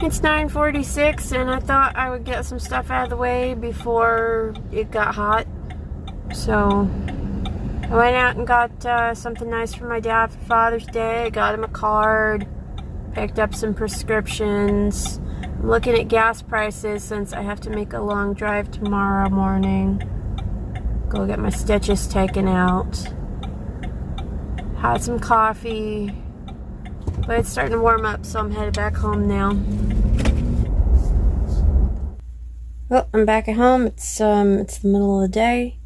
It's 9:46 and I thought I would get some stuff out of the way before it got hot. So I went out and got something nice for my dad for Father's Day. I got him a card, picked up some prescriptions. I'm looking at gas prices since I have to make a long drive tomorrow morning. Go get my stitches taken out. Had some coffee. But it's starting to warm up, so I'm headed back home now. Well, I'm back at home. It's the middle of the day,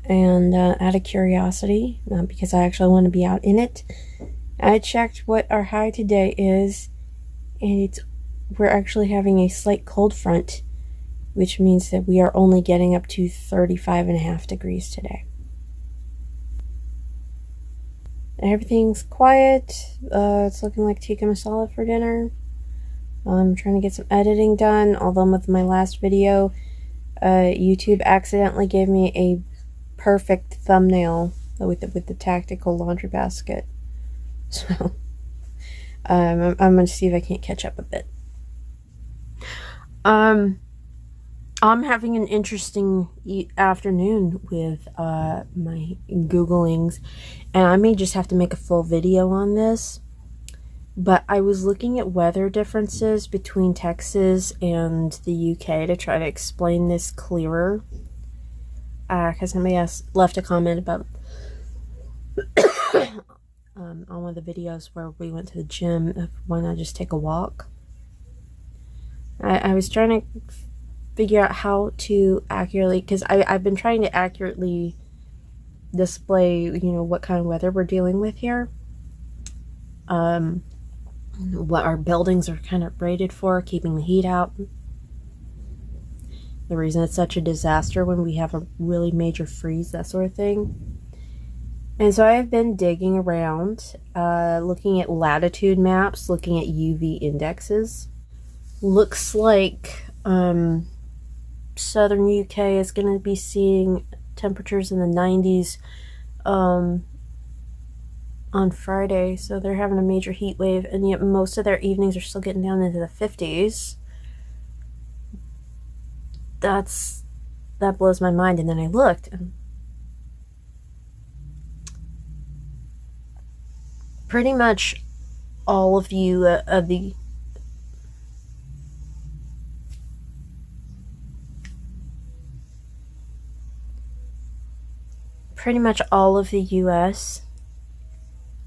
and out of curiosity, not because I actually want to be out in it, I checked what our high today is, and we're actually having a slight cold front, which means that we are only getting up to 35.5 degrees today. Everything's quiet. It's looking like tikka masala for dinner. I'm trying to get some editing done, although with my last video, YouTube accidentally gave me a perfect thumbnail with the tactical laundry basket. So I'm going to see if I can't catch up a bit. I'm having an interesting afternoon with my Googlings, and I may just have to make a full video on this, but I was looking at weather differences between Texas and the UK to try to explain this clearer, because somebody left a comment about on one of the videos where we went to the gym, of why not just take a walk. I was trying to figure out how to accurately, because I've been trying to accurately display, what kind of weather we're dealing with here. What our buildings are kind of rated for, keeping the heat out. The reason it's such a disaster when we have a really major freeze, that sort of thing. And so I've been digging around, looking at latitude maps, looking at UV indexes. Looks like southern UK is going to be seeing temperatures in the 90s on Friday, so they're having a major heat wave, and yet most of their evenings are still getting down into the 50s. That blows my mind. And then I looked, and pretty much all of the US,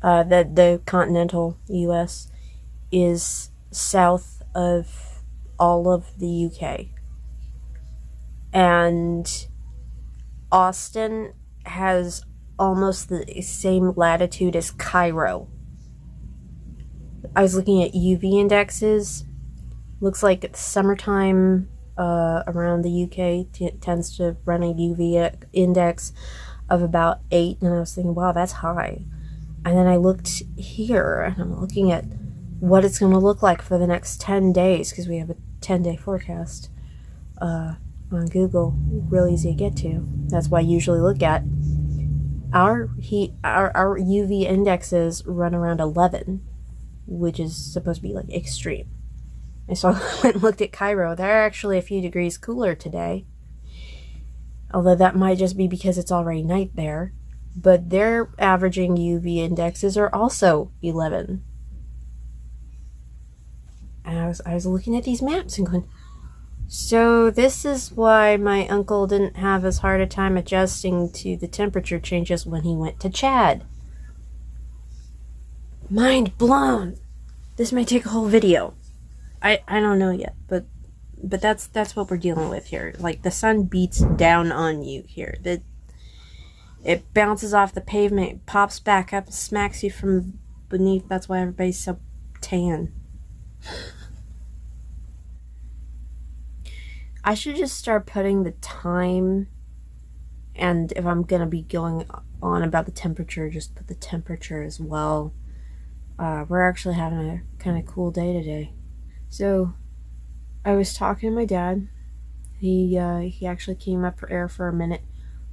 the continental US, is south of all of the UK. And Austin has almost the same latitude as Cairo. I was looking at UV indexes. Looks like it's summertime around the UK tends to run a UV index of about 8, and I was thinking, wow, that's high. And then I looked here, and I'm looking at what it's going to look like for the next 10 days, because we have a 10-day forecast on Google. Really easy to get to. That's why I usually look at our UV indexes run around 11, which is supposed to be like extreme. And so I went and looked at Cairo. They're actually a few degrees cooler today. Although that might just be because it's already night there. But their averaging UV indexes are also 11. And I was looking at these maps and going, so this is why my uncle didn't have as hard a time adjusting to the temperature changes when he went to Chad. Mind blown. This may take a whole video. I don't know yet, but that's what we're dealing with here. Like, the sun beats down on you here. It bounces off the pavement, it pops back up, and smacks you from beneath. That's why everybody's so tan. I should just start putting the time, and if I'm gonna be going on about the temperature, just put the temperature as well. We're actually having a kind of cool day today. So I was talking to my dad. He actually came up for air for a minute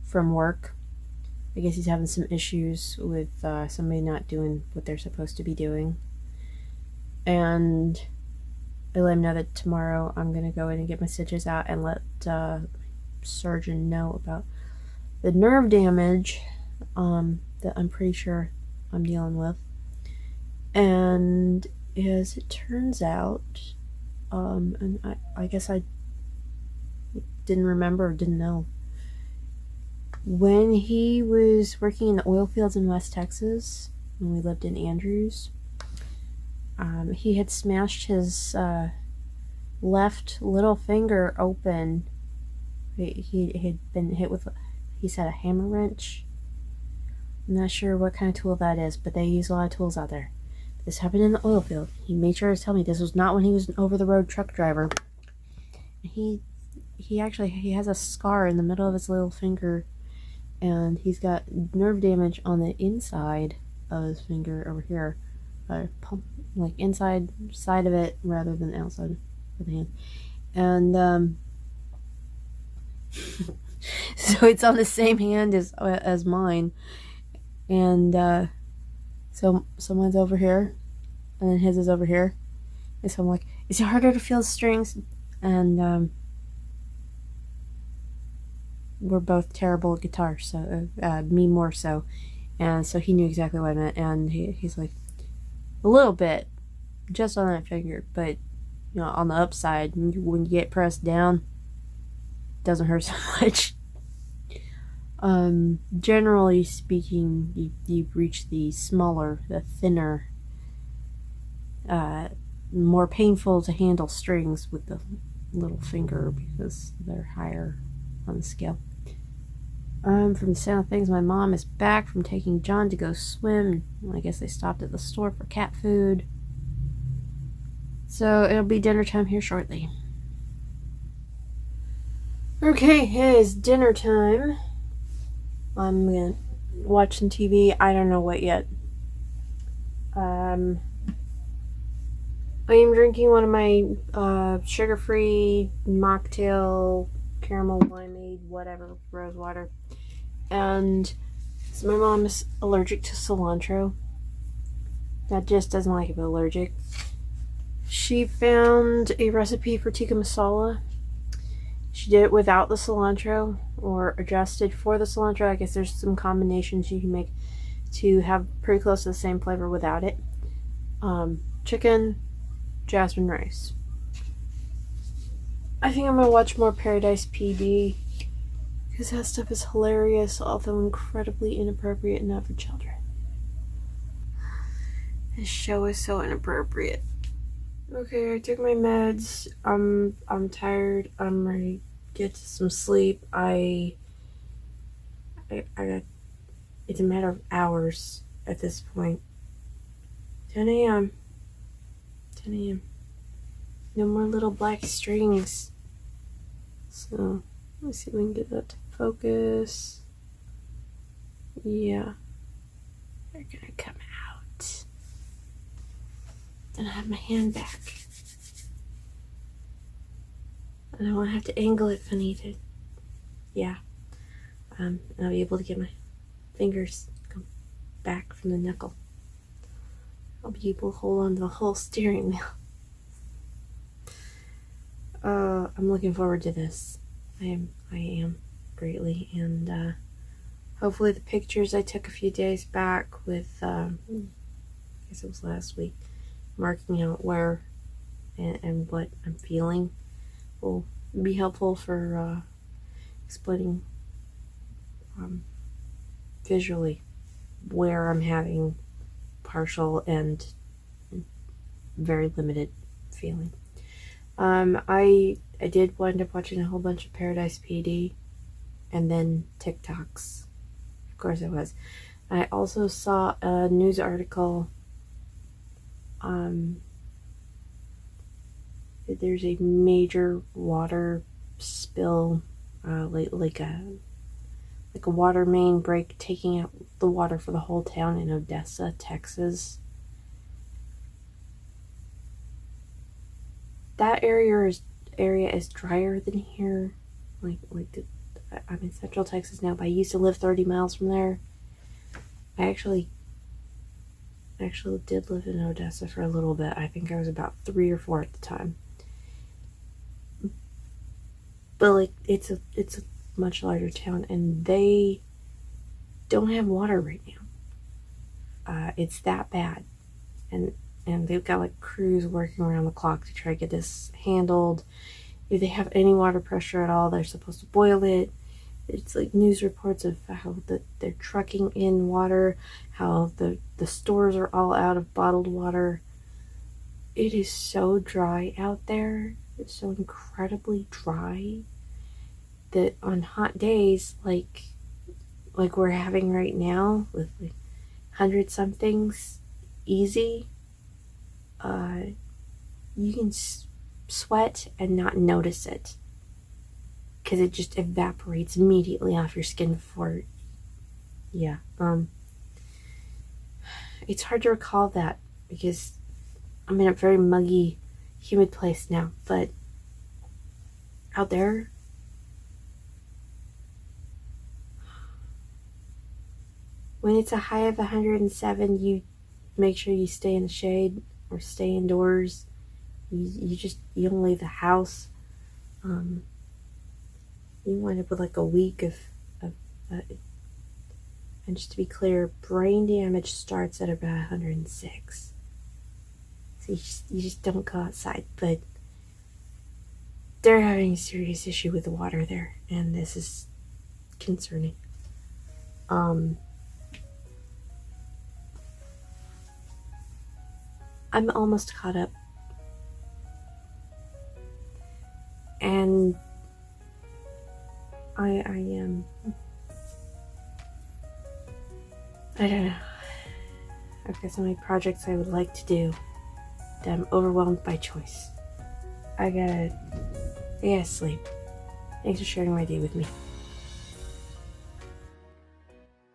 from work. I guess he's having some issues with somebody not doing what they're supposed to be doing. And I let him know that tomorrow I'm gonna go in and get my stitches out and let surgeon know about the nerve damage that I'm pretty sure I'm dealing with. And as it turns out, and I guess I didn't remember or didn't know, when he was working in the oil fields in West Texas, when we lived in Andrews, he had smashed his left little finger open. He had been hit with, he said, a hammer wrench. I'm not sure what kind of tool that is, but they use a lot of tools out there. This happened in the oil field. He made sure to tell me this was not when he was an over-the-road truck driver. He has a scar in the middle of his little finger, and he's got nerve damage on the inside of his finger over here, like inside side of it rather than outside of the hand. And so it's on the same hand as mine, and so someone's over here, and then his is over here, and so I'm like, is it harder to feel the strings? And we're both terrible at guitar, so me more so, and so he knew exactly what I meant, and he's like, a little bit, just on that finger, but you know, on the upside, when you get pressed down, it doesn't hurt so much. Generally speaking, you reach the smaller, the thinner, more painful to handle strings with the little finger because they're higher on the scale. From the sound of things, my mom is back from taking John to go swim. I guess they stopped at the store for cat food. So it'll be dinner time here shortly. Okay, it is dinner time. I'm gonna watch some TV. I don't know what yet. I am drinking one of my sugar-free mocktail, caramel limeade, whatever, rose water. And so my mom is allergic to cilantro. That just doesn't like it, but allergic. She found a recipe for tikka masala. She did it without the cilantro, or adjusted for the cilantro. I guess there's some combinations you can make to have pretty close to the same flavor without it. Chicken, jasmine rice. I think I'm gonna watch more Paradise PD, because that stuff is hilarious, although incredibly inappropriate and not for children. This show is so inappropriate. Okay, I took my meds. I'm tired. I'm ready to get to some sleep. I got, it's a matter of hours at this point. 10 a.m. 10 a.m. No more little black strings. So, let's see if we can get that to focus. Yeah. They're gonna come out. Then I have my hand back. And I won't have to angle it funny to, yeah. And I'll be able to get my fingers come back from the knuckle. I'll be able to hold on to the whole steering wheel. I'm looking forward to this. I am greatly, and hopefully the pictures I took a few days back with, I guess it was last week, marking out where and what I'm feeling will be helpful for explaining visually where I'm having partial and very limited feeling. I did wind up watching a whole bunch of Paradise PD and then TikToks. Of course I was. I also saw a news article. There's a major water spill, like a water main break, taking out the water for the whole town in Odessa, Texas. That area is drier than here. I'm in Central Texas now, but I used to live 30 miles from there. I actually actually did live in Odessa for a little bit. I think I was about 3 or 4 at the time. But like it's a much larger town, and they don't have water right now. It's that bad, and they've got like crews working around the clock to try to get this handled. If they have any water pressure at all, they're supposed to boil it. It's like news reports of how they're trucking in water, how the stores are all out of bottled water. It is so dry out there. It's so incredibly dry that on hot days like we're having right now with like 100 somethings easy, you can sweat and not notice it because it just evaporates immediately off your skin before. Yeah, it's hard to recall that because I'm in a very muggy, humid place now, but out there, when it's a high of 107, you make sure you stay in the shade or stay indoors. You don't leave the house. You wind up with like a week of and just to be clear, brain damage starts at about 106. So you just don't go outside. But they're having a serious issue with the water there, and this is concerning. I'm almost caught up. And I am, I don't know. I've got so many projects I would like to do that I'm overwhelmed by choice. I gotta sleep. Thanks for sharing my day with me.